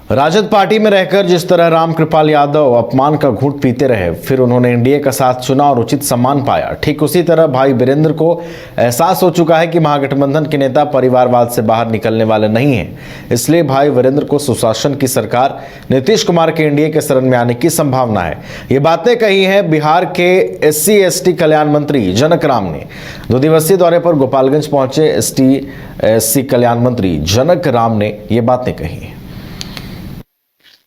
Rajad party में रहकर जिस तरह रामकृपाल यादव अपमान का घूंट पीते रहे, फिर उन्होंने एनडीए का साथ चुना और उचित सम्मान पाया, ठीक उसी तरह भाई वीरेंद्र को एहसास हो चुका है कि महागठबंधन के नेता परिवारवाद से बाहर निकलने वाले नहीं हैं। इसलिए भाई वीरेंद्र को सुशासन की सरकार नीतीश कुमार के एनडीए के शरण में आने की संभावना है। ये बातें कही है बिहार के SC/ST कल्याण मंत्री जनक राम ने। 2 दिवसीय दौरे पर गोपालगंज पहुंचे ST/SC कल्याण मंत्री जनक राम ने ये बातें कही।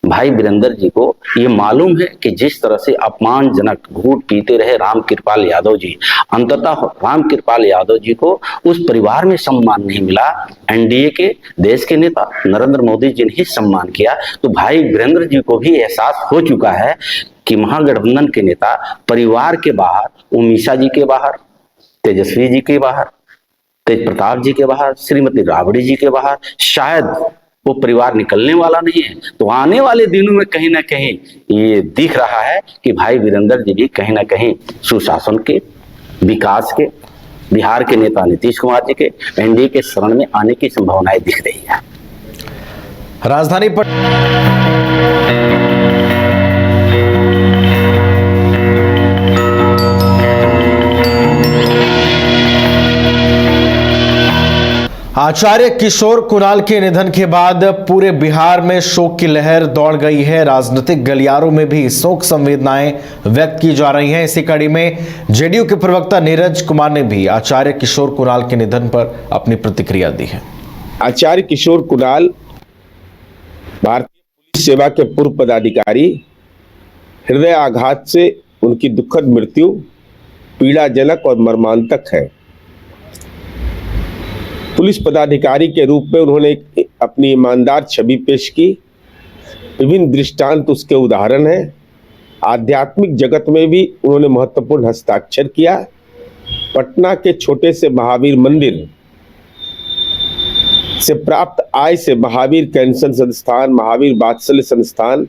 भाई वीरेंद्र जी को ये मालूम है कि जिस तरह से अपमानजनक घूंट पीते रहे रामकृपाल यादव जी, अंततः रामकृपाल यादव जी को उस परिवार में सम्मान नहीं मिला। एनडीए के देश के नेता नरेंद्र मोदी जी ने ही सम्मान किया। तो भाई वीरेंद्र जी को भी एहसास हो चुका है कि महागठबंधन के नेता परिवार के बाहर, उमीशा जी के बाहर, तेजस्वी जी के बाहर, तेज प्रताप जी के बाहर, श्रीमती राबड़ी जी के बाहर शायद वो परिवार निकलने वाला नहीं है। तो आने वाले दिनों में कहीं ना कहीं ये दिख रहा है कि भाई वीरेंद्र जी भी कहीं ना कहीं सुशासन के, विकास के, बिहार के नेता नीतीश कुमार जी के एनडीए के शरण में आने की संभावनाएं दिख रही है। राजधानी आचार्य किशोर कुणाल के निधन के बाद पूरे बिहार में शोक की लहर दौड़ गई है। राजनीतिक गलियारों में भी शोक संवेदनाएं व्यक्त की जा रही हैं। इसी कड़ी में जेडीयू के प्रवक्ता नीरज कुमार ने भी आचार्य किशोर कुणाल के निधन पर अपनी प्रतिक्रिया दी है। आचार्य किशोर कुणाल भारतीय पुलिस सेवा के पूर्व पदाधिकारी, हृदय आघात से उनकी दुखद मृत्यु पीड़ाजनक और मर्मांतक है। पुलिस पदाधिकारी के रूप में उन्होंने अपनी ईमानदार छवि पेश की। विभिन्न दृष्टांत उसके उदाहरण हैं। आध्यात्मिक जगत में भी उन्होंने महत्वपूर्ण हस्ताक्षर किया। पटना के छोटे से महावीर मंदिर से प्राप्त आय से महावीर कैंसर संस्थान, महावीर वात्सल्य संस्थान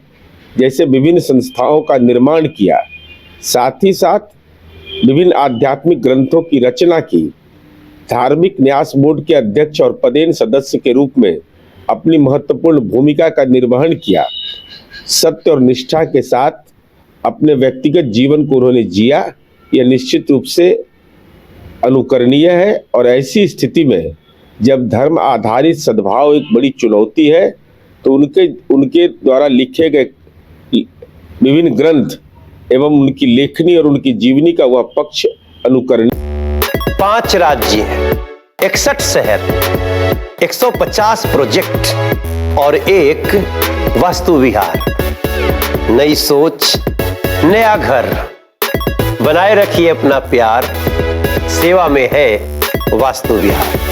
जैसे विभिन्न संस्थाओं का निर्माण किया। साथ ही साथ विभिन्न आध्यात्मिक ग्रंथों की रचना की। धार्मिक न्यास बोर्ड के अध्यक्ष और पदेन सदस्य के रूप में अपनी महत्वपूर्ण भूमिका का निर्वहन किया। सत्य और निष्ठा के साथ अपने व्यक्तिगत जीवन को उन्होंने जिया। यह निश्चित रूप से अनुकरणीय है। और ऐसी स्थिति में जब धर्म आधारित सद्भाव एक बड़ी चुनौती है, तो उनके द्वारा लिखे गए विभिन्न ग्रंथ एवं उनकी लेखनी और उनकी जीवनी का वह पक्ष अनुकरणीय। 5 राज्य, 61 शहर, 150 प्रोजेक्ट और एक वास्तु विहार। नई सोच, नया घर। बनाए रखिए अपना प्यार, सेवा में है वास्तु विहार।